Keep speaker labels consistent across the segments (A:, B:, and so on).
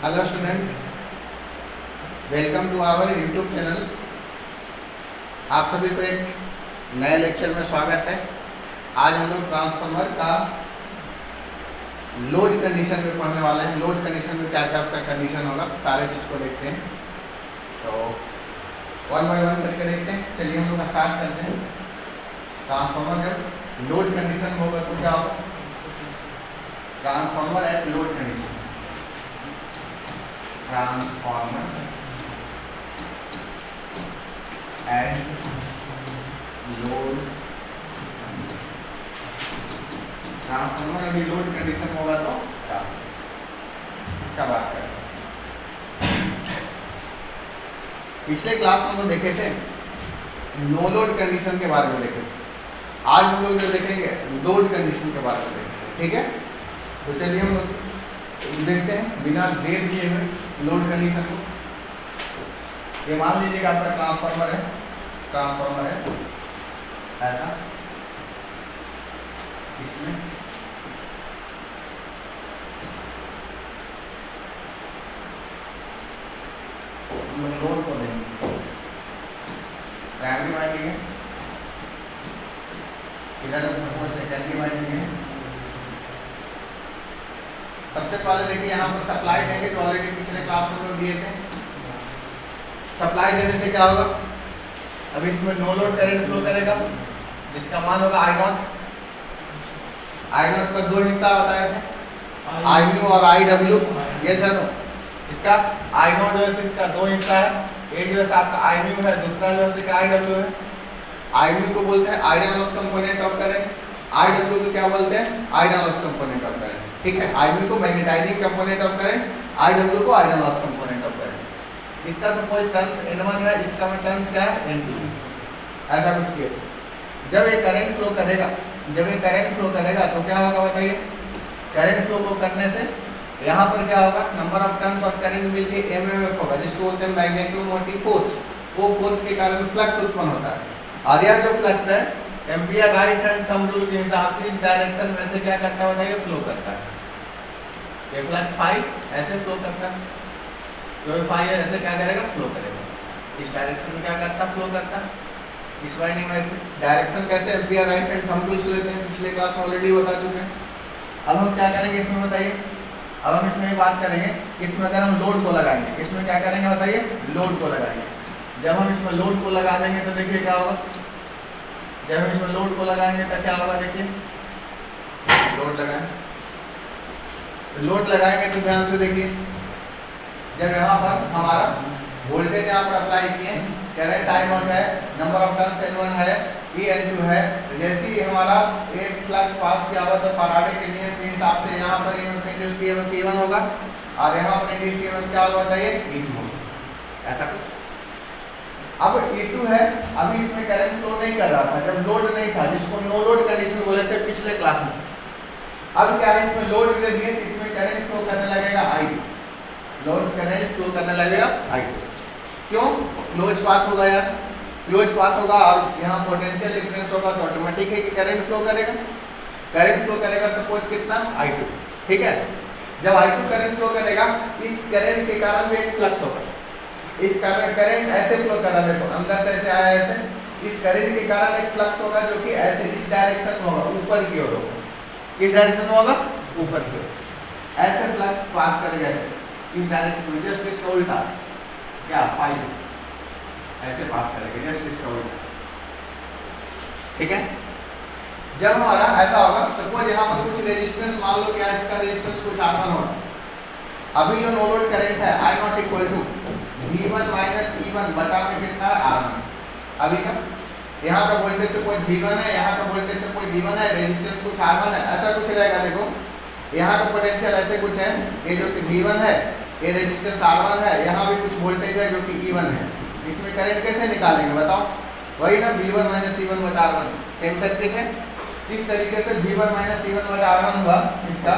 A: Hello student, welcome to our YouTube channel. आप सभी को एक नए लेक्चर में स्वागत है। आज हम लोग ट्रांसफार्मर का लोड कंडीशन में पढ़ने वाले हैं। लोड कंडीशन में क्या क्या उसका कंडीशन होगा, सारे चीज़ को देखते हैं। तो वन बाय वन करके देखते हैं। चलिए हम लोग स्टार्ट करते हैं। ट्रांसफार्मर जब लोड कंडीशन में होगा तो क्या होगा? Transformer at load condition, transformer at load, transformer अभी लोड कंडीशन में होगा तो क्या, इसका बात करते हैं। पिछले क्लास में हम लोग देखे थे नो लोड कंडीशन के बारे में देखे थे। आज हम लोग जो देखेंगे लोड कंडीशन के बारे में देखेंगे, ठीक है? तो चलिए हम लोग देखते हैं बिना देर किए हुए लोड कंडीशन को। ये मान लीजिए कि आपका ट्रांसफार्मर है ऐसा, इसमें हम लोग लोड को देंगे। प्राइमरी वाइंडिंग है, इधर हम सेकेंडरी वाइंडिंग है। सबसे पहले देखिए यहाँ पर सप्लाई देंगे, जो ऑलरेडी पिछले क्लास में लोग दिए थे। सप्लाई देने से क्या होगा? अभी इसमें नो लोड करंट फ्लो करेगा, जिसका मान होगा आई नॉट। आई नॉट का दो हिस्सा बताए थे, आई म्यू और आई डब्ल्यू। ये सर इसका आई नॉट जो है इसका दो हिस्सा है। एक जो है आपका आई म्यू है, दूसरा जो है आई डब्ल्यू है। आई म्यू को बोलते हैं iron loss component of current, I W को क्या बोलते हैं? Iron loss component of current. ठीक है, आई म्यू को magnetising component of current, I W को iron loss component of current. इसका सपोज टर्न्स N1 है, इसका में टर्न्स क्या है? N2। ऐसा कुछ किया। जब ये करंट फ्लो करेगा, तो क्या होगा बताइए? करंट फ्लो को करने से यहाँ पर क्या होगा? Number of turns of current मिलके MMF होगा, जिसको बोलते हैं मैग्नेटोमोटिव फोर्स। वो फोर्स के कारण फ्लक्स उत्पन्न होता है। और यह जो फ्लक्स है ampere right hand thumb rule के हिसाब से इस डायरेक्शन में से क्या करता है बताइए? फ्लो करता है। ये फ्लक्स फाई ऐसे फ्लो करता है, तो फाई ऐसे क्या करेगा? फ्लो करेगा। इस डायरेक्शन में क्या करता? फ्लो करता। इस वाइंडिंग में से डायरेक्शन कैसे? Ampere right hand thumb rule से लेते हैं, पिछले क्लास में ऑलरेडी बता चुके हैं। अब हम क्या करेंगे इसमें बताइए? अब हम इसमें बात करेंगे, इसमें अगर हम लोड को लगाएंगे, इसमें क्या करेंगे बताइए? लोड को लगाएंगे। जब हम इसमें लोड को लगा देंगे तो देखिए क्या होगा? जब हम इसमें लोड को लगाएंगे तो क्या होगा? देखिए लोड लगाएं, लोड लगाएंगे तो ध्यान से देखिए, जब यहाँ पर हमारा वोल्टेज यहाँ पर अप्लाई किए, करंट आई नॉट है, नंबर ऑफ टर्न्स N1 है, E N2 है। जैसे ही हमारा एक फ्लक्स पास किया हुआ तो फैराडे के नियम के हिसाब से यहाँ पर EMF इंड्यूस्ड EMF P1 होगा, और यहाँ पर इंड्यूस्ड EMF क्या होगा बताइए? E2 होगा। ऐसा कुछ। अब E2 है, अभी इसमें करंट फ्लो नहीं कर रहा था जब लोड नहीं था, जिसको नो लोड कंडीशन बोले थे पिछले क्लास में। अब क्या है? इसमें लोड दे दिए, इसमें करंट फ्लो करने लगेगा I2। लोड करंट फ्लो करने लगेगा I2। क्यों? क्लोज पाथ होगा यार, क्लोज पाथ होगा और यहाँ पोटेंशियल डिफरेंस होगा, तो ऑटोमेटिक है कि करंट फ्लो करेगा। करंट फ्लो करेगा सपोज कितना? I2। ठीक है, जब I2 करंट फ्लो करेगा, इस करंट के कारण भी एक फ्लक्स होगा। इस करंट ऐसे फ्लो कर रहा है, देखो अंदर से ऐसे आया ऐसे, इस करंट के कारण एक फ्लक्स होगा जो कि ऐसे इस डायरेक्शन में होगा, ऊपर की ओर होगा। किस डायरेक्शन में होगा? ऊपर की ओर। ऐसे फ्लक्स पास करेगा ऐसे इस डायरेक्शन में, जस्ट इसका उल्टा क्या? फाइव ऐसे पास करेगा, जस्ट इसका उल्टा। ठीक है, जब हमारा ऐसा होगा, सपोज यहाँ पर कुछ रेजिस्टेंस मान लो, क्या इसका रेजिस्टेंस कुछ R1 होगा। अभी जो नो लोड करंट है I not equal to V1 minus E1 बटा में कितना है? R1। अभी का यहाँ का वोल्टेज सपोज V1 है, यहाँ का वोल्टेज सपोज V1 है, रेजिस्टेंस कुछ R1 है, ऐसा कुछ रहेगा। देखो यहाँ का पोटेंशियल ऐसे कुछ है, ये जो कि V1 है, ये रेजिस्टेंस R1 है, यहाँ भी कुछ वोल्टेज है जो कि E1 है। इसमें करंट कैसे निकालेंगे बताओ? वही ना, V1 माइनस E1 बटा R1, सेम सर्किट है। इस तरीके से V1 माइनस E1 बटा R1 हुआ इसका।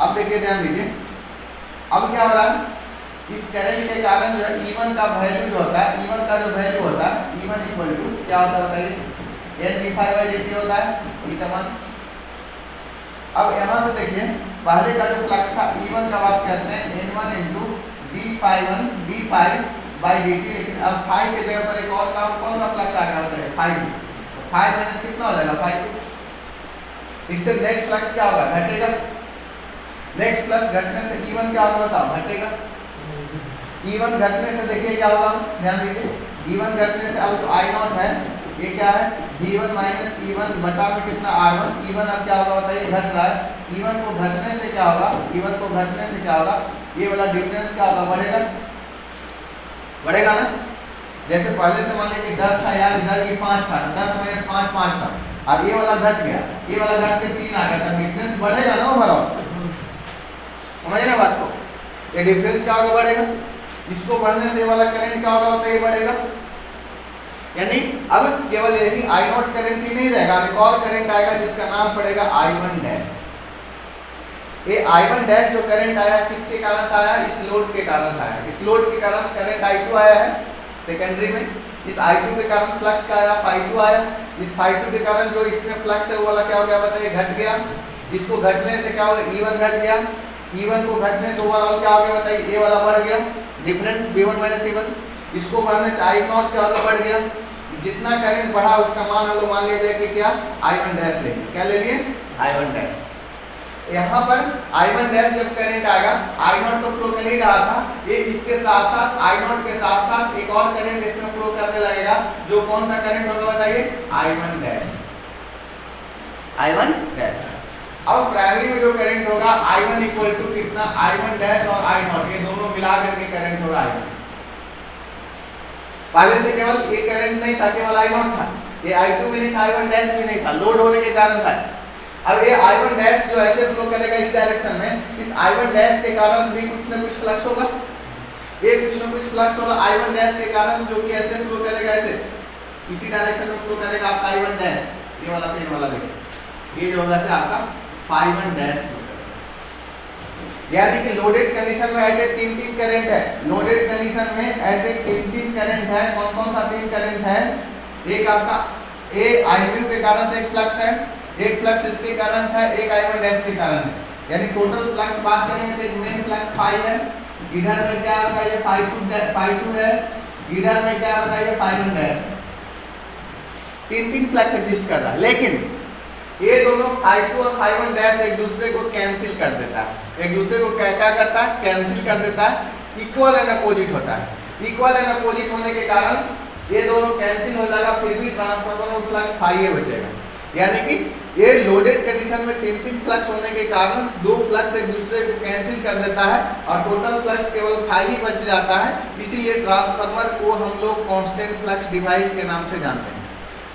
A: अब देखिए ध्यान दीजिए, अब क्या हो रहा है? इस करंट के कारण जो है E1 का वैल्यू जो होता है, E1 का जो वैल्यू होता है, E1 इक्वल टू क्या होता है बताइए? N d∅ by dt होता है, E का मान। अब यहाँ से देखिए पहले का जो फ्लक्स था E1 का बात करते हैं N1 इंटू d5/dt, लेकिन अब 5 के जगह पर एक और कौन सा फ्लक्स आ गया होता है 5 माइनस कितना हो जाएगा 5। इससे नेट फ्लक्स क्या होगा घटेगा। नेक्स्ट फ्लक्स घटने से E1 क्या होगा बताओ घटेगा। E1 घटने से देखिए क्या होगा, ध्यान दीजिए E1 घटने से अब जो I0 है ये क्या है V1 माइनस E1 बटा में कितना R1। E1 अब क्या होगा बताइए घट रहा है। E1 को घटने से क्या होगा, E1 को घटने से क्या होगा, ये वाला डिफरेंस क्या होगा बढ़ेगा, बढ़ेगा ना। जैसे पहले से मान लीजिए 10 था यार, इधर ये 5 था, 10 माइनस 5 था, और ये वाला घट गया, ये वाला घट के 3 आ गया, तो डिफरेंस बढ़ेगा ना ओवरऑल। समझ रहे बात को, ये डिफरेंस क्या होगा बढ़ेगा। इसको बढ़ने से ये वाला करंट क्या होगा बताइए बढ़ेगा। यानी अब केवल यही I0 करंट ही नहीं रहेगा, एक और करंट आएगा जिसका नाम पड़ेगा I1 डैश। ये I1 डैश जो करंट आया किसके कारण से आया, इस लोड के कारण से आया। इस लोड के कारण करंट I2 आया है सेकेंडरी में, इस I2 के कारण फ्लक्स का आया ∅2 आया। इस ∅2 के कारण जो इसमें फ्लक्स है वो वाला क्या हो गया बताइए घट गया। इसको घटने से क्या होगा E1 घट गया, E1 को घटने से ओवरऑल क्या हो गया बताइए ये वाला बढ़ गया डिफरेंस V1 माइनस E1। इसको बढ़ने से I0 क्या होगा बढ़ गया। जितना करंट बढ़ा उसका मान हम लोग मान लिया जाए कि क्या I1 डैश लेंगे, क्या ले लिए I1 डैश। यहाँ पर I1 डैश जब करंट आएगा I0 तो फ्लो कर ही रहा था, ये इसके साथ साथ I0 के साथ साथ एक और करंट इसमें फ्लो करने लगेगा, जो कौन सा करंट होगा बताइए I1 डैश। I1 dash. अब प्राइमरी में जो करंट होगा I1 इक्वल टू कितना I1 डैश और I0 ये दोनों मिला करके करंट होगा I1। पहले से केवल ये करंट नहीं था, केवल I0 था, ये I2 भी नहीं था, I1 डैश भी नहीं था, लोड होने के कारण से। अब ये I1 डैश जो ऐसे फ्लो करेगा इस डायरेक्शन में, इस I1 डैश के कारण भी कुछ ना कुछ फ्लक्स होगा, ये कुछ ना कुछ फ्लक्स होगा I1 डैश के कारण, जो कि ऐसे फ्लो करेगा, ऐसे इसी डायरेक्शन में फ्लो करेगा आपका I1 डैश। ये वाला पेन वाला देखिए, ये जो होगा से आपका ∅1 डैश फ्लो करेगा। यानी कि लोडेड कंडीशन में एट ए 3 करंट है, लोडेड कंडीशन में एट ए 3 करंट है। कौन कौन सा 3 करंट है, एक आपका ए I2 के कारण से एक फ्लक्स है, एक फ्लक्स इसके कारण है, एक I1 डैश के कारण है। यानी टोटल फ्लक्स बात करेंगे तो एक मेन फ्लक्स ∅ है, इधर में क्या बताइए ∅2 है, इधर में क्या बताइए ∅1 डैश है। 3 फ्लक्स एग्जिस्ट कर रहा है, लेकिन ये दोनों ∅2 और ∅1 डैश एक दूसरे को कैंसिल कर देता है, एक दूसरे को क्या करता है कैंसिल कर देता है, इक्वल एंड अपोजिट होता है। इक्वल एंड अपोजिट होने के कारण ये दोनों कैंसिल हो जाएगा, फिर भी ट्रांसफार्मर में फ्लक्स ∅a बचेगा। यानी कि ये लोडेड कंडीशन में 3 फ्लक्स होने के कारण 2 फ्लक्स एक दूसरे को कैंसिल कर देता है और टोटल फ्लक्स केवल ∅ ही बच जाता है। इसीलिए ट्रांसफार्मर को हम लोग कांस्टेंट फ्लक्स डिवाइस के नाम से जानते हैं।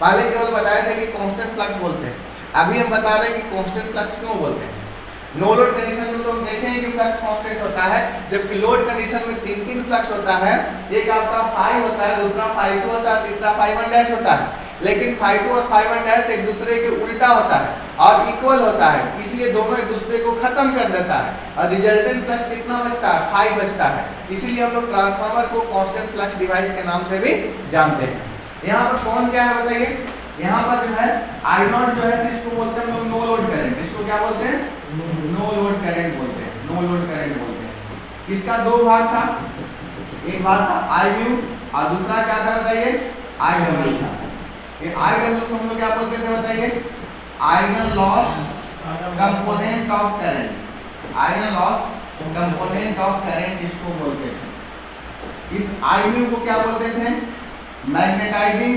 A: पहले केवल बताया था कि कांस्टेंट फ्लक्स बोलते हैं, अभी हम बता रहे हैं कि कांस्टेंट फ्लक्स क्यों बोलते हैं। नो लोड कंडीशन में तो हम देखेंगे कि फ्लक्स कांस्टेंट होता है, जबकि लोड कंडीशन में 3 फ्लक्स होता है। एक आपका ∅ होता है, दूसरा ∅2 होता है, तीसरा ∅1 डैश होता है। लेकिन ∅2 और ∅1 डैश एक दूसरे के उल्टा होता है और इक्वल होता है, इसलिए दोनों एक दूसरे को खत्म कर देता है और रिजल्टेंट फ्लक्स कितना बचता है ∅ बचता है। इसीलिए हम लोग ट्रांसफार्मर को कांस्टेंट फ्लक्स डिवाइस के नाम से भी जानते हैं। यहाँ पर कौन क्या है बताइए, यहाँ पर जो है I0 जो है इसको बोलते हैं हम लोग नो लोड करंट। इसको क्या बोलते हैं नो लोड करंट बोलते हैं, नो लोड करंट बोलते हैं। इसका 2 भाग था, एक भाग था Iv और दूसरा क्या था बताइए Iw था। ये Iw को हम लोग क्या बोलते थे बताइए iron loss component of current, iron loss component of current इसको बोलते थे। इस Iv को क्या बोलते थे मैग्नेटाइजिंग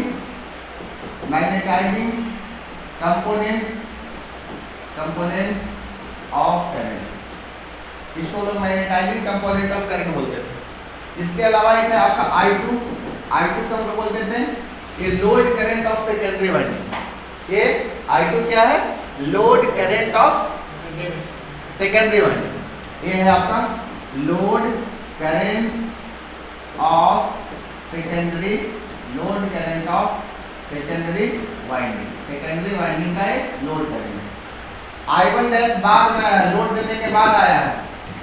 A: कंपोनेंट ऑफ करंट, इसको लोग मैग्नेटाइजिंग कंपोनेंट ऑफ करंट बोलते थे। इसके अलावा एक है आपका I2 को हम लोग बोलते थे ये load current of secondary winding. ये I2 क्या है load current of secondary winding, ये है आपका load current of secondary, load current of secondary winding का एक लोड करंट। I1 डैश बाद में आया है, लोड देने के बाद आया है,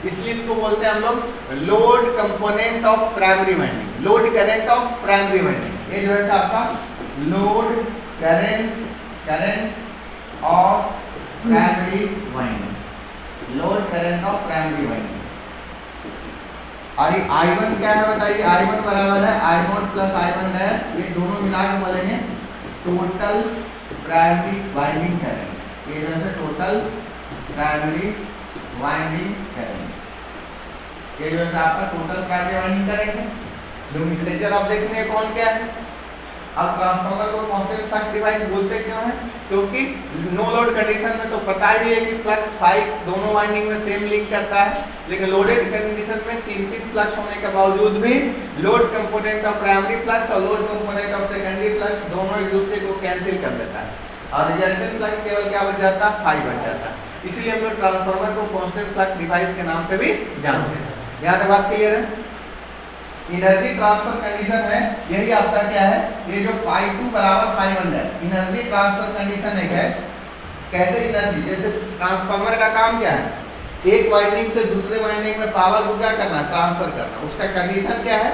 A: इसलिए इसको बोलते हैं हम लोग load component of primary winding, load current of primary winding. ये जो है आपका load current of primary winding. Load current of primary winding. और ये I1 क्या है बताइए, I1 बराबर है I0 प्लस I1 डैश, ये दोनों मिला के बोलेंगे टोटल प्राइमरी वाइंडिंग करंट। ये जो है टोटल प्राइमरी वाइंडिंग करंट, ये जो है आपका टोटल प्राइमरी वाइंडिंग करंट है। नोमेनक्लेचर आप देखने कौन क्या है। अब ट्रांसफार्मर को कांस्टेंट फ्लक्स डिवाइस बोलते क्यों है, क्योंकि नो लोड कंडीशन में तो पता ही है कि फ्लक्स फाई दोनों वाइंडिंग में सेम लिंक करता है, लेकिन लोडेड कंडीशन में तीन फ्लक्स होने के बावजूद भी load component of primary flux और load component of secondary flux दोनों एक दूसरे को कैंसिल कर देता है और रिजल्टेंट फ्लक्स केवल क्या बच जाता है, फाई बच जाता है। इसलिए हम लोग ट्रांसफार्मर को कांस्टेंट फ्लक्स डिवाइस के नाम से भी जानते हैं। यहाँ तक बात क्लियर है। एनर्जी ट्रांसफर कंडीशन है, यही आपका क्या है, ये जो φ2 बराबर φ1 डैश एनर्जी ट्रांसफर कंडीशन एक है। कैसे एनर्जी, जैसे ट्रांसफार्मर का काम क्या है, एक वाइंडिंग से दूसरे वाइंडिंग में पावर को क्या करना, ट्रांसफर करना। उसका कंडीशन क्या है,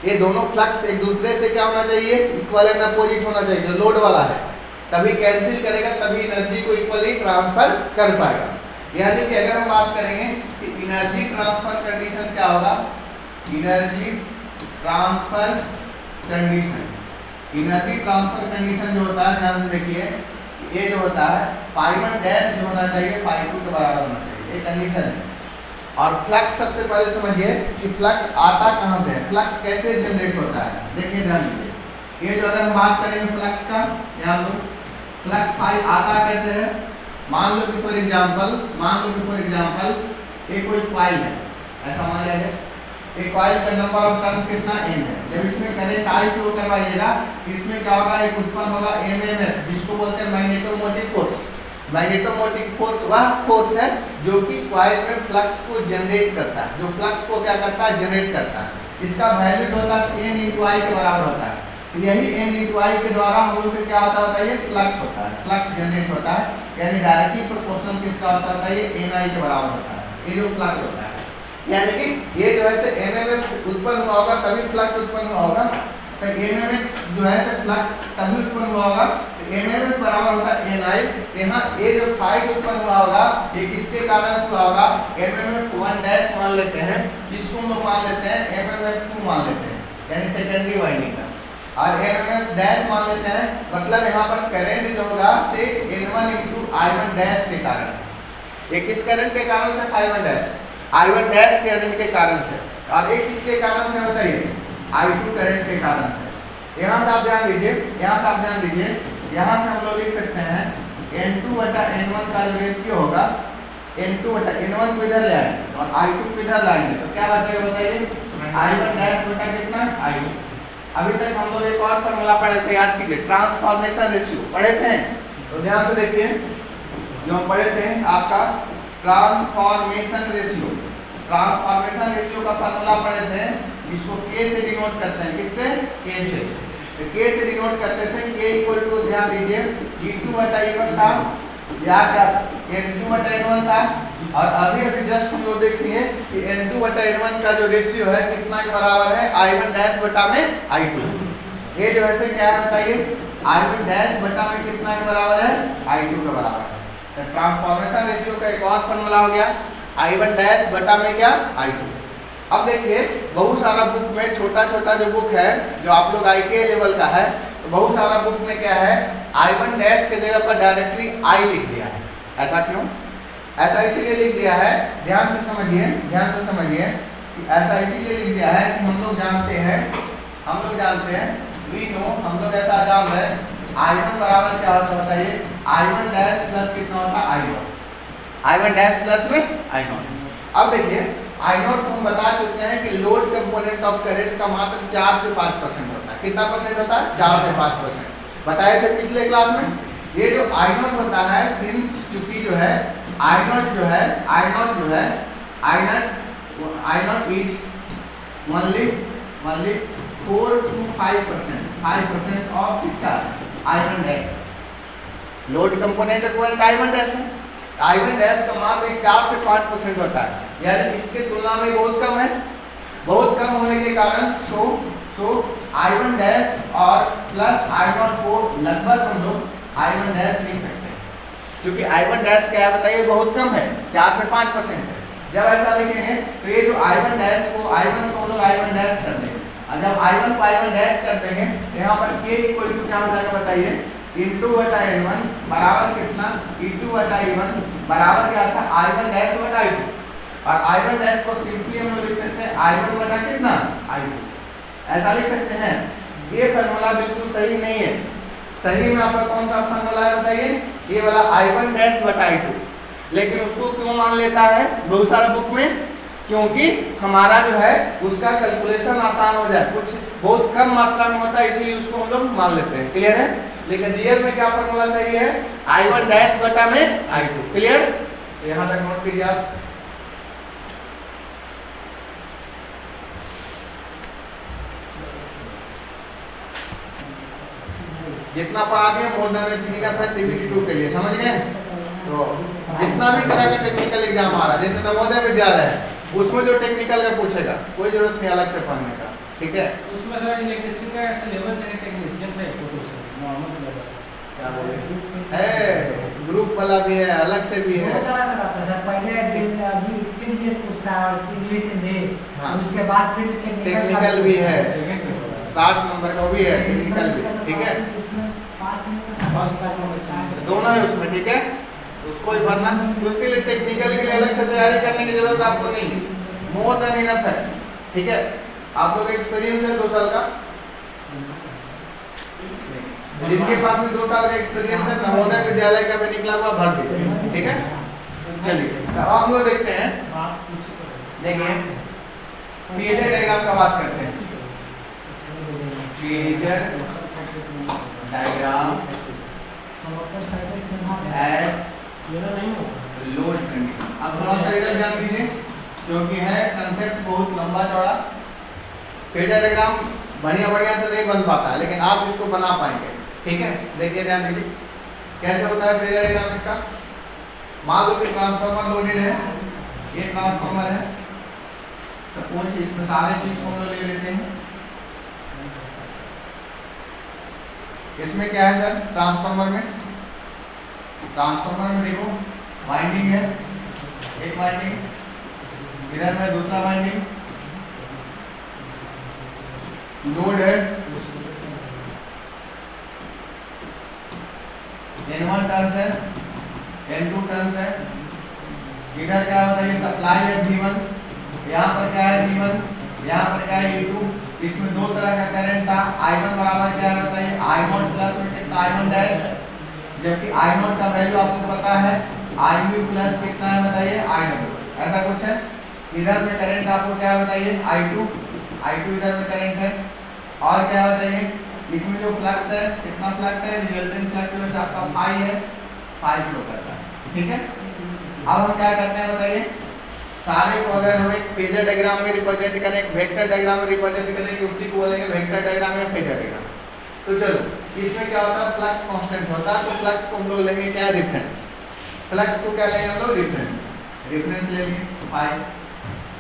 A: ये दोनों फ्लक्स एक दूसरे से क्या होना चाहिए, इक्वल एंड अपोजिट होना चाहिए। जो लोड वाला है तभी कैंसिल करेगा, तभी एनर्जी को इक्वली ट्रांसफर कर पाएगा। यानी कि अगर हम बात करेंगे कि एनर्जी ट्रांसफर कंडीशन क्या होगा, energy transfer condition, energy transfer condition जो होता है, ध्यान से देखिए, ये जो होता है φ1 डैश जो होना चाहिए φ2 के बराबर होना चाहिए, ये कंडीशन है। और फ्लक्स सबसे पहले समझिए कि फ्लक्स आता कहाँ से है, फ्लक्स कैसे जनरेट होता है। देखिए ध्यान दीजिए, ये जो अगर हम बात करेंगे फ्लक्स का, यहाँ तो फ्लक्स फाई आता कैसे है, मान लो कि फॉर एग्जाम्पल ये कोई कॉइल है, ऐसा मान लिया जाए। एक कॉइल का नंबर ऑफ टर्न्स कितना n है। जब इसमें करंट I फ्लो करवाइएगा, इसमें क्या होगा, एक उत्पन्न होगा MMF, जिसको बोलते हैं मैग्नेटोमोटिव फोर्स। मैग्नेटोमोटिव फोर्स वह फोर्स है जो कि कॉइल में फ्लक्स को जनरेट करता है, जो फ्लक्स को क्या करता है, जनरेट करता है। इसका वैल्यू जो होता है n × I के बराबर होता है। यही n × I के द्वारा हम लोग को क्या होता है, ये फ्लक्स होता है, फ्लक्स जनरेट होता है। यानी डायरेक्टली प्रोपोर्शनल किसका होता है, ये NI के बराबर होता है, ये जो फ्लक्स होता है। यानी कि ये जो है से MMF उत्पन्न हुआ होगा तभी फ्लक्स उत्पन्न हुआ होगा, तो MMF जो है से फ्लक्स तभी उत्पन्न हुआ होगा, MMF बराबर होता है NI। यहाँ ये जो फाई उत्पन्न हुआ होगा ये किसके कारण से हुआ होगा, MMF1 डैश मान लेते हैं, जिसको हम लोग मान लेते हैं MMF2 मान लेते हैं, यानी सेकेंडरी वाइंडिंग का, और MMF डैश मान लेते हैं। मतलब यहाँ पर करंट जो होगा से N1 × I1 डैश के कारण, ये किस करंट के कारण से, I1 dash, I1 dash current के कारण से, और एक किसके कारण से होता है, I2 करंट के कारण से। यहाँ से आप ध्यान दीजिए, यहाँ से हम लोग लिख सकते हैं N2/N1 का जो रेशियो होगा, N2/N1 को इधर ले आएंगे और I2 को इधर लाएंगे, तो क्या बचेगा बताइए, I1 डैश बटा कितना, I2। अभी तक हम लोग एक और फॉर्मूला पढ़े थे, याद कीजिए, ट्रांसफॉर्मेशन रेशियो पढ़े थे। तो ध्यान से देखिए, जो हम पढ़े थे आपका ट्रांसफॉर्मेशन रेशियो, ट्रांसफॉर्मेशन रेशियो का फॉर्मूला पढ़े थे, इसको K से डिनोट करते हैं, किससे, K से। तो K से डिनोट करते थे, K = ध्यान दीजिए E2/E1 था, या क्या N2/N1 था, और अभी जस्ट हम लोग देख लिए कि N2/N1 का जो रेशियो है कितना के बराबर है, I1 डैश बटा में I2। ये जो है क्या है बताइए, I1 डैश बटा में कितना के बराबर है, I2 के बराबर है। तो ट्रांसफॉर्मेशन रेशियो का एक और फॉर्मूला हो गया, I1 डैश बटा में क्या, I2। अब देखिए बहुत सारा बुक में, छोटा छोटा जो बुक है जो आप लोग ITA लेवल का है, तो बहुत सारा बुक में क्या है, I1 डैश के जगह पर डायरेक्टली I लिख दिया है। ऐसा क्यों, ऐसा इसीलिए लिख दिया है, ध्यान से समझिए कि ऐसा इसीलिए लिख दिया है कि हम लोग जानते हैं वी नो, हम लोग ऐसा जान रहे हैं I1 बराबर क्या होता है बताइए, I1 डैश प्लस कितना होता है, I0, I1 डैश प्लस में I0। अब देखिए I0 को हम बता चुके हैं कि लोड कंपोनेंट ऑफ करंट का मात्र 4 से 5% होता है। कितना परसेंट होता है, 4 से 5%, बताए थे पिछले क्लास में। ये जो I0 होता है, सिंस चूंकि जो है I0 is only 4 to 5% of किसका, I1 dash. Load component I1 dash है, I1 डैश का मात्र 4 से 5% होता है, यानी इसके तुलना में बहुत कम है। बहुत कम होने के कारण सो I1 डैश और प्लस I0 को लगभग हम लोग I1 डैश लिख सकते हैं। क्योंकि I1 डैश क्या है बताइए, बहुत कम है, 4 से 5% है। जब ऐसा लिखेंगे तो ये जो I1 डैश को I1 को हम लोग I1 डैश कर देंगे, और जब I1 को I1 डैश कर देंगे यहाँ पर K इक्वल टू क्या हो जाएगा बताइए, इंटू बटा N1 बराबर कितना, E2 बटा E1 बराबर क्या था, I1 डैश बटा I2, और I1 डैश को सिंपली हम लोग लिख सकते हैं I1 बटा कितना, I2, ऐसा लिख सकते हैं। ये फार्मूला बिल्कुल सही नहीं है। सही में आपका कौन सा फार्मूला है बताइए, ये वाला I1 डैश बटा I2, लेकिन उसको क्यों मान लेता है बहुत सारा बुक में, क्योंकि हमारा जो है उसका कैलकुलेशन आसान हो जाए, कुछ बहुत कम मात्रा में होता है, इसीलिए उसको हम लोग मान लेते हैं। क्लियर है? लेकिन रियल में क्या फार्मूला सही है, I1 डैश बटा में I2। क्लियर? यहाँ तक नोट कीजिए आप। जितना पढ़ा दिया मोर देन इनफ है CBT2 के लिए, समझ गए? तो जितना भी तरह का टेक्निकल एग्जाम आ रहा है, जैसे नवोदय विद्यालय है, उसमें जो टेक्निकल का पूछेगा कोई जरूरत नहीं अलग से पढ़ने का, ठीक है?
B: उसमें सर इलेक्ट्रिशियन का सिलेबस है, टेक्नीशियन से नॉर्मल सिलेबस
A: क्या बोले है, ग्रुप वाला भी है, अलग से भी है।
C: पहले इंग्लिश पूछता है और इंग्लिश हिंदी,
A: हाँ,
C: उसके बाद फिर
A: टेक्निकल भी है, 60 नंबर का भी है, टेक्निकल भी, ठीक है? दोनों है उसमें, ठीक है? उसको ही भरना, उसके लिए टेक्निकल के लिए अलग से तैयारी करने की जरूरत आपको नहीं, मोर देन इनफ है, ठीक है? आप लोग एक्सपीरियंस है 2 साल का, जिनके पास भी 2 साल का एक्सपीरियंस है, नवोदय विद्यालय का भी निकला हुआ भर दीजिए, ठीक है? चलिए तो अब हम लोग देखते हैं, देखिए फेजर डायग्राम का बात करते हैं। Phasor diagram eight load condition. अब थोड़ा सा इधर ध्यान दीजिए, क्योंकि है कंसेप्ट बहुत लंबा चौड़ा। फेजर डायग्राम बढ़िया से नहीं बन पाता है, लेकिन आप इसको बना पाएंगे, ठीक है? देखिए ध्यान दीजिए कैसे होता है फेजर डायग्राम इसका। मान लो कि ट्रांसफार्मर लोडेड है, ये ट्रांसफार्मर है, सपोज इसमें सारे चीज को हम लोग ले लेते हैं। इसमें क्या है सर, ट्रांसफार्मर में देखो वाइंडिंग है, एक वाइंडिंग, इधर में दूसरा वाइंडिंग, लोड है, N1 टर्न्स है, N2 टर्न्स है, इधर क्या होता है, ये सप्लाई है V1, यहाँ पर क्या है V1, यहाँ पर क्या है E2। इसमें 2 तरह का करंट था, I1 बराबर क्या है बताइए, I0 प्लस में कितना I1 डैश, जबकि I0 का वैल्यू आपको पता है, IU प्लस कितना है बताइए, IW, ऐसा कुछ है। इधर में करंट आपको क्या है बताइए, I2 इधर में करंट है, और क्या है बताइए, इसमें जो फ्लक्स है, कितना फ्लक्स है, रिजल्टेंट फ्लक्स जो है आपका फाई है, फाई फ्लो करता है, ठीक है? अब हम क्या करते हैं बताइए, सारे को अगर हम एक फेजर डायग्राम में रिप्रेजेंट करें, एक वेक्टर डायग्राम में रिप्रेजेंट करेंगे, उसी को बोलेंगे वेक्टर डायग्राम या फेजर डायग्राम। तो चलो इसमें क्या होता है, फ्लक्स कांस्टेंट होता है, तो फ्लक्स को हम लोग लेंगे क्या, रेफरेंस। फ्लक्स को क्या लेंगे हम लोग, रेफरेंस ले लेंगे फाई।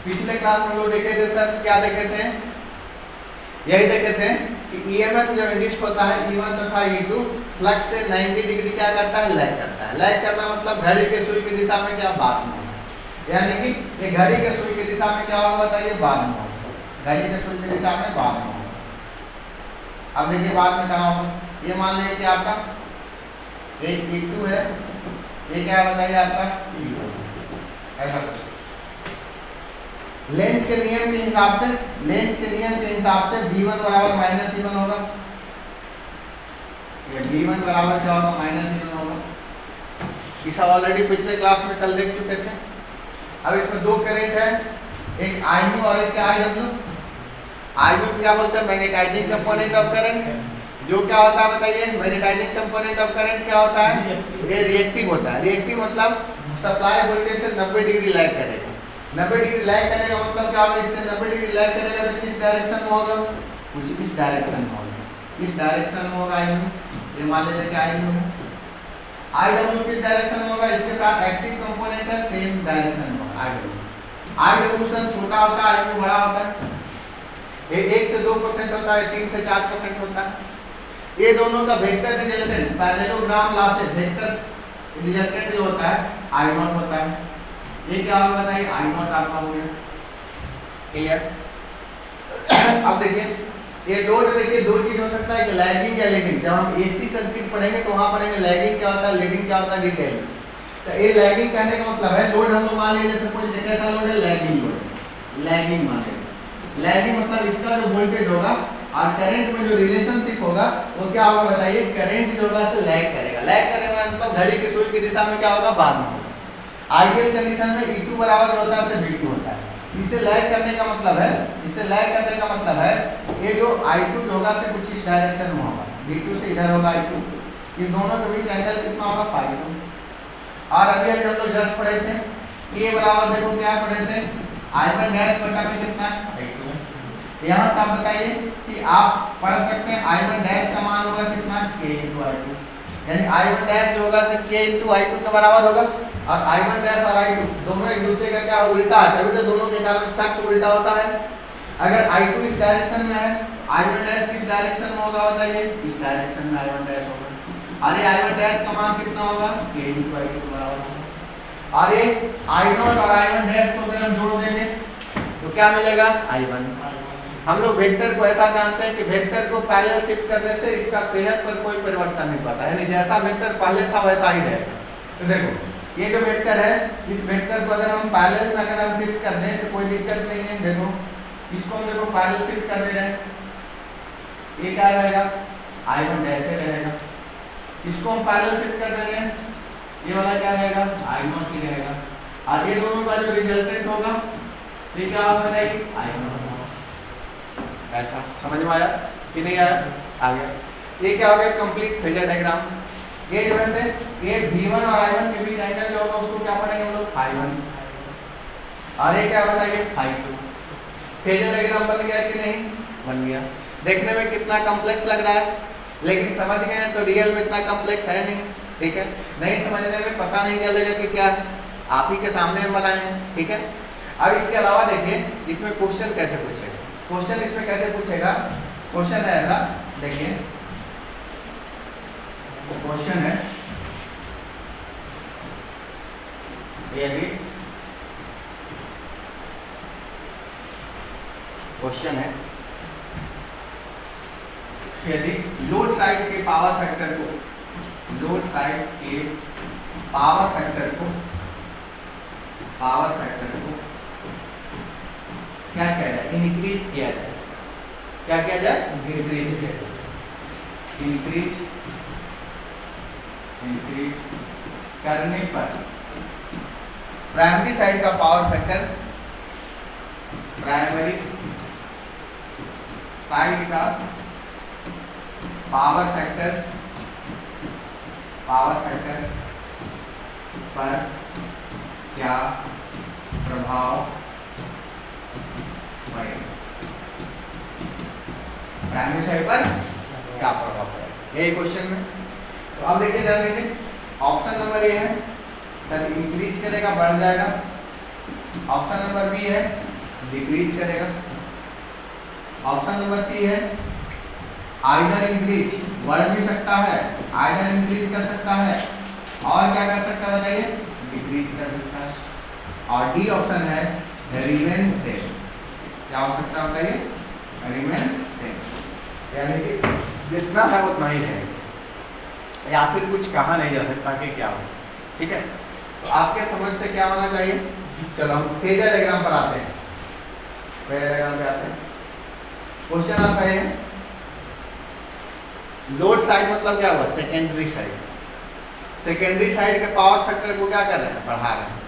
A: पिछले क्लास में हम लोग देखे थे सर, क्या देखे थे, यही देखे थे कि ईएमएफ जब इंड्यूस्ड होता है E1 तथा E2, फ्लक्स से 90 डिग्री क्या करता है, लैग करता है। लैग करना मतलब घड़ी के सुई की दिशा में क्या, बाद में, यानी कि ये घड़ी के सुई की दिशा में क्या होगा बताइए, बाद में होगा, घड़ी के सुई की दिशा में बाद में होगा। अब देखिए बाद में कहाँ होगा, ये मान लीजिए कि आपका एक E2 है, ये क्या बताइए आपका E1, ऐसा कुछ। लेंज के नियम के हिसाब से V1 बराबर माइनस E1 होगा, ये V1 बराबर क्या होगा, माइनस E1 होगा। इस ऑलरेडी पिछले क्लास में कल देख चुके थे। अब इसमें 2 करंट है, एक IU और एक IW। IU क्या बोलते हैं, मैग्नेटाइजिंग कंपोनेंट ऑफ करंट। जो क्या होता है बताइए, मैग्नेटाइजिंग कंपोनेंट ऑफ करंट क्या होता है, ये रिएक्टिव होता है। रिएक्टिव मतलब सप्लाई वोल्टेज से 90 डिग्री लैग करेगा। 90 डिग्री लैग करेगा मतलब क्या होगा, इससे 90 डिग्री लैग करेगा तो किस डायरेक्शन में होगा, कुछ इस डायरेक्शन में होगा, इस डायरेक्शन में होगा IU। ये मान लीजिए कि IU है। IW किस डायरेक्शन में होगा, इसके साथ एक्टिव कंपोनेंट है, सेम डायरेक्शन में होगा IW से छोटा होता है, IU बड़ा होता है। ये 1 से 2% होता है, 3 से 4% होता है। ये दोनों का vector resultant parallelogram losses, vector resultant जो होता है आई नॉट होता है। ये क्या होगा बताइए, आई नॉट आपका हो गया। क्लियर। अब देखिए ये लोड देखिए दो चीज हो सकता है कि लैगिंग या लीडिंग। जब हम एसी सर्किट पढ़ेंगे तो वहां पढ़ेंगे लैगिंग क्या होता है, लीडिंग क्या होता है, डिटेल। तो ये लैगिंग कहने का मतलब है लोड हम लोग मान लीजिए सपोज कैसा लोड है, लैगिंग लोड। लैगिंग मान लीजिए, लैगिंग मतलब इसका जो वोल्टेज होगा और करंट में जो रिलेशनशिप होगा वो क्या होगा बताइए, करंट जो होगा से लैग करेगा। लैग करेगा मतलब घड़ी की सुई की दिशा में क्या होगा, बाद में होगा। आइडियल कंडीशन में E2 बराबर जो होता है से V2 होता है। इससे लैग करने का मतलब है, इससे लैग करने का मतलब है ये जो I2 जो होगा से कुछ इस डायरेक्शन में होगा, V2 से इधर होगा I2, इस दोनों के बीच एंगल कितना होगा, ∅2। और अभी हम लोग जस्ट पढ़े थे K बराबर देखो क्या पढ़े थे, I1 डैश बटा में कितना I2। यहाँ से आप बताइए कि आप पढ़ सकते हैं I1 डैश का मान होगा कितना, K × I2, यानी I1 डैश जो होगा से K × I2 के बराबर होगा। और I1 डैश और I2 दोनों एक दूसरे का क्या उल्टा है, तभी तो दोनों के कारण फ्लक्स उल्टा होता है। अगर I2 इस डायरेक्शन में है I1 डैश किस डायरेक्शन में होगा बताइए, इस डायरेक्शन में I1 डैश होगा। और ये I1 डैश का मान कितना होगा, K × I2 के बराबर होगा। और ये I0 और I1 डैश को अगर हम जोड़ देंगे तो क्या मिलेगा, I1। हम लोग वेक्टर को ऐसा जानते हैं कि वेक्टर को पैरेलल शिफ्ट करने से इसका सेहत पर कोई परिवर्तन नहीं पड़ता, यानी जैसा वेक्टर पहले था वैसा ही रहेगा। तो देखो ये जो वेक्टर है, इस वेक्टर को अगर हम पैरेलल में अगर हम शिफ्ट कर दें तो कोई दिक्कत नहीं है। देखो इसको हम देखो पैरेलल शिफ्ट कर दे रहे हैं, ये क्या रहेगा, I1 डैश रहेगा। इसको हम पैरेलल शिफ्ट कर दे रहे हैं, ये वाला क्या रहेगा, I0 ही रहेगा। और ये दोनों का जो रिजल्टेंट होगा ये क्या होगा बताइए, I0 होगा। ऐसा समझ में आया कि नहीं आया, आ गया। ये क्या हो गया, कंप्लीट फेजर डायग्राम। ये जो है से ये V1 और I1 के बीच एंगल जो होगा उसको क्या पढ़ेंगे हम लोग, ∅1। और ये क्या बताइए, ∅2। फेजर डायग्राम बन गया कि नहीं, बन गया। देखने में कितना कॉम्प्लेक्स लग रहा है, लेकिन समझ गए तो रियल में इतना कॉम्प्लेक्स है नहीं। ठीक है, नहीं समझने में पता नहीं चलेगा कि क्या है, आप ही के सामने बनाए हैं। ठीक है, अब इसके अलावा देखिए इसमें क्वेश्चन कैसे पूछेगा। क्वेश्चन इसमें कैसे पूछेगा, क्वेश्चन है ऐसा, देखिए क्वेश्चन है यदि क्वेश्चन है यदि लोड साइड के पावर फैक्टर को, लोड साइड के पावर फैक्टर को क्या किया जाए, इंक्रीज किया जाए। क्या किया जाए, इंक्रीज किया जाए। इंक्रीज करने पर प्राइमरी साइड का पावर फैक्टर, प्राइमरी साइड का पावर फैक्टर पर क्या प्रभाव पड़ेगा, प्राइमरी साइड पर क्या प्रभाव पड़ेगा, यही क्वेश्चन में। तो अब देखिए ध्यान दीजिए, ऑप्शन नंबर ए है सर इंक्रीज करेगा, बढ़ जाएगा। ऑप्शन नंबर बी है डिक्रीज करेगा। ऑप्शन नंबर सी है आइदर इंक्रीज, बढ़ भी सकता है, आइदर इंक्रीज कर सकता है, और क्या कर सकता है बताइए, डिक्रीज कर सकता है। और डी ऑप्शन है रिमेन्स सेम। क्या हो सकता है बताइए, रिमेन्स सेम, यानी कि जितना है उतना ही है, या फिर कुछ कहा नहीं जा सकता कि क्या हो। ठीक है, तो आपके समझ से क्या होना चाहिए। चलो हम फेजर डायग्राम पर आते हैं। फेजर डायग्राम पे आते हैं। क्वेश्चन आपका है लोड साइड मतलब क्या हुआ, सेकेंडरी साइड। सेकेंडरी साइड के पावर फैक्टर को क्या कर रहे हैं, बढ़ा रहे हैं।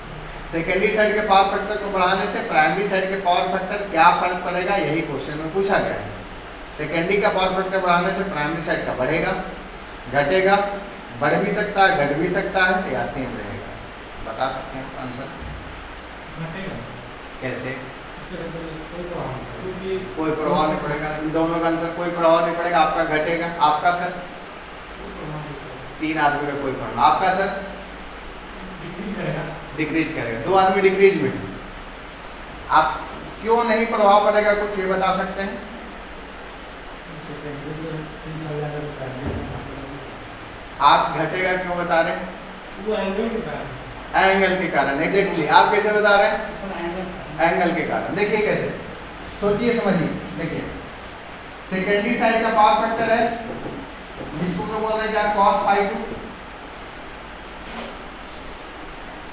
A: सेकेंडरी साइड के पावर फैक्टर को बढ़ाने से प्राइमरी साइड के पावर फैक्टर क्या फर्क पड़ेगा, यही क्वेश्चन में पूछा गया है। सेकेंडरी का पावर फैक्टर बढ़ाने से प्राइमरी साइड का बढ़ेगा, घटेगा, बढ़ भी सकता है, घट भी सकता है, या सेम रहेगा। बता सकते हैं आंसर कैसे, कोई प्रभाव नहीं पड़ेगा। इन दोनों का आंसर कोई प्रभाव नहीं पड़ेगा। आपका घटेगा, आपका सर 3 आदमी में कोई प्रभाव, आपका सर डिक्रीज करेगा, 2 आदमी डिक्रीज में। आप क्यों नहीं प्रभाव पड़ेगा कुछ ये बता सकते हैं। आप घटेगा क्यों बता रहे हैं,
B: वो एंगल के कारण
A: एंगल के कारण, एग्जैक्टली। आप कैसे बता रहे हैं?
B: सर एंगल
A: एंगल के कारण। देखिए कैसे, सोचिए समझिए। देखिए सेकेंडरी साइड का पावर फैक्टर है जिसको हम लोग बोल रहे हैं क्या, cos phi 2।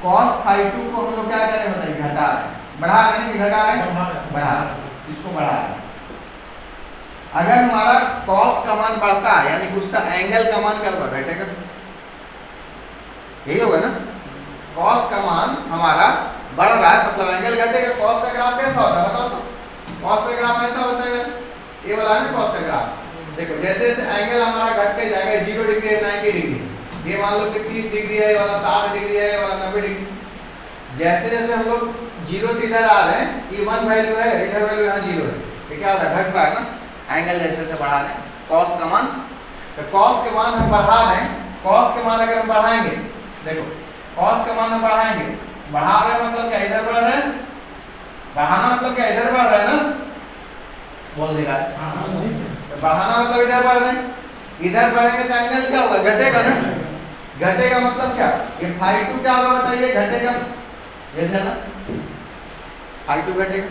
A: cos phi 2 को हम लोग क्या कर रहे हैं बताइए, घटा रहे हैं। बढ़ा रहे हैं कि घटा रहे हैं? बढ़ा रहे हैं, इसको बढ़ा रहे हैं। अगर हमारा cos का मान बढ़ता है यानी कि उसका एंगल का मान क्या होगा, घटेगा। यही होगा ना, cos का मान हमारा बढ़ रहा है मतलब एंगल घटेगा। cos का ग्राफ कैसा होता है बताओ तो? cos का ग्राफ ऐसा होता है, ये वाला है ना cos का ग्राफ। देखो जैसे जैसे एंगल हमारा घटते जाएगा, 0 डिग्री है 90 डिग्री, ये मान लो कि 30 डिग्री है, ये वाला 60 डिग्री है, ये वाला 90 डिग्री। जैसे जैसे हम लोग 0 से इधर आ रहे हैं, ये 1 वैल्यू है, इधर वैल्यू यहाँ 0 है, ये क्या हो रहा है, घट रहा है ना। एंगल जैसे जैसे बढ़ा रहे हैं cos का मान, तो cos के मान हम बढ़ा रहे हैं। cos के मान अगर हम बढ़ाएंगे, देखो cos का मान हम बढ़ाएंगे, बढ़ा रहे हैं मतलब क्या, इधर बढ़ रहे हैं। बढ़ाना मतलब क्या, इधर बढ़ रहे हैं ना, बोल नहीं रहा है। बढ़ाना मतलब इधर बढ़ रहे हैं, इधर बढ़ेंगे तो एंगल क्या होगा, घटेगा ना। घटेगा मतलब क्या, ये phi 2 क्या होगा बताइए, घटेगा। जैसे है ना phi 2 घटेगा।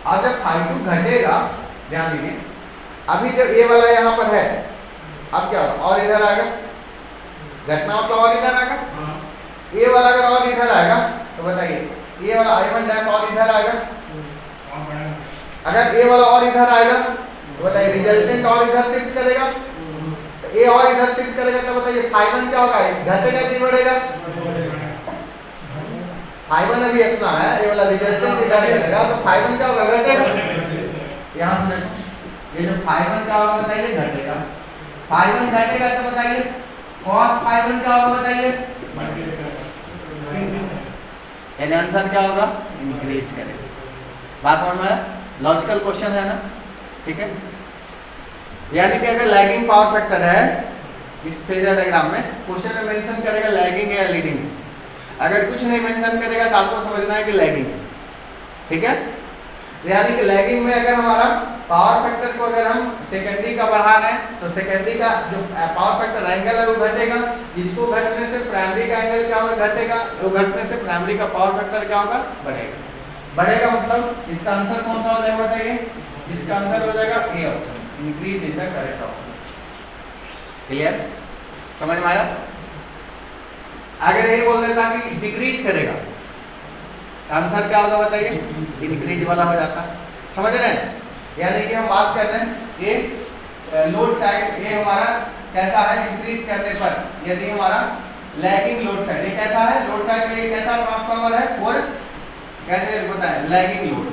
A: और जब phi 2 घटेगा, ध्यान दीजिए, अभी जब ये वाला यहाँ पर है, अब क्या होगा, और इधर आएगा। घटना मतलब और इधर आएगा। ये वाला अगर और इधर आएगा तो बताइए, ये वाला I1 डैश और इधर आएगा। अगर ये वाला और इधर आएगा तो बताइए रिजल्टेंट और इधर शिफ्ट करेगा। तो ये और इधर शिफ्ट करेगा तो बताइए phi 1 क्या होगा, घटेगा कि बढ़ेगा। phi 1 अभी इतना है, ये वाला रिजल्टेंट इधर करेगा तो phi 1 क्या होगा, घटेगा। यहाँ से देखो, ये जो phi 1 क्या होगा बताइए, घटेगा। phi 1 घटेगा तो बताइए cos phi 1 क्या होगा बताइए, यानी आंसर क्या होगा, इंक्रीज करेगा। बात समझ में आया? लॉजिकल क्वेश्चन है ना, ठीक है। यानी कि अगर लैगिंग पावर फैक्टर है इस फेजर डायग्राम में, क्वेश्चन में मेंशन करेगा लैगिंग है या लीडिंग है। अगर कुछ नहीं मेंशन करेगा तो आपको समझना है कि लैगिंग है, ठीक है। यानी कि लैगिंग में अगर हमारा पावर फैक्टर को अगर हम सेकेंडरी का बढ़ा रहे हैं तो सेकेंडरी का जो पावर फैक्टर एंगल है वो घटेगा। इसको घटने से प्राइमरी का एंगल क्या होगा, घटेगा। वो घटने से प्राइमरी का पावर फैक्टर क्या होगा, बढ़ेगा। बढ़ेगा मतलब इसका आंसर कौन सा हो जाएगा बताइए, इसका आंसर हो जाएगा A option, increase in the correct option. Clear, समझ में आया? अगर ये बोल देता कि डिक्रीज करेगा, आंसर क्या होगा बताइए, इंक्रीज वाला हो जाता। समझ रहे हैं? यानी कि हम बात कर रहे हैं ये लोड साइड, ये हमारा कैसा है, इंक्रीज करने पर यदि हमारा लैगिंग लोड साइड, ये कैसा है लोड साइड में, ये कैसा ट्रांसफार्मर है, फॉर कैसे बताएं, लैगिंग लोड।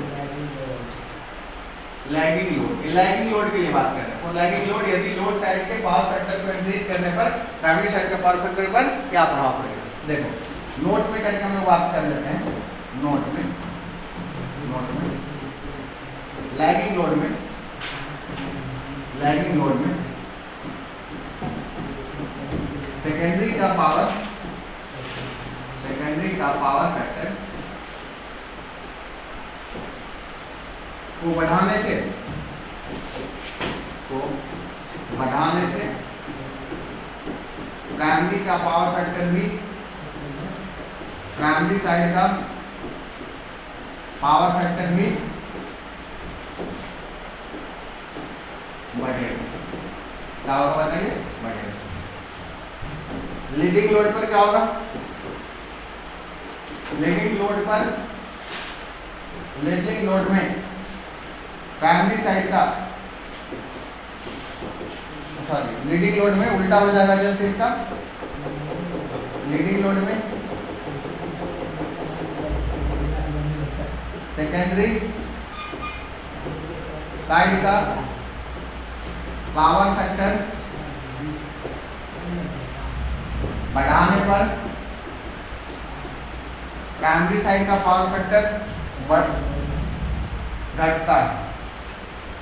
A: लैगिंग लोड, ये लैगिंग लोड के लिए बात कर रहे हैं। फॉर लैगिंग लोड यदि लोड साइड के पावर फैक्टर को इंक्रीज करने पर प्राइमरी साइड के पावर फैक्टर पर क्या प्रभाव पड़ेगा। देखो नोट में करके हम लोग बात कर लेते हैं। नोट में लैगिंग लोड में सेकेंडरी का पावर फैक्टर को बढ़ाने से प्राइमरी का पावर फैक्टर भी, प्राइमरी साइड का पावर फैक्टर भी बढ़ेगा। क्या होगा बताइए, बढ़ेगा। लीडिंग लोड पर क्या होगा, लीडिंग लोड में प्राइमरी साइड का, सॉरी लीडिंग लोड में उल्टा हो जाएगा जस्ट इसका। लीडिंग लोड में सेकेंडरी साइड का पावर फैक्टर बढ़ाने पर प्राइमरी साइड का पावर फैक्टर घटता है।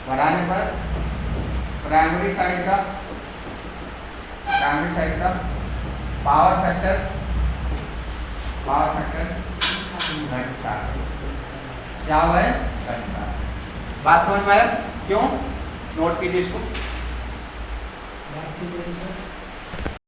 A: बढ़ाने पर प्राइमरी साइड का पावर फैक्टर घटता है। क्या हुआ है, घटता है। बात समझ में आया? क्यों, नोट कीजिए इसको।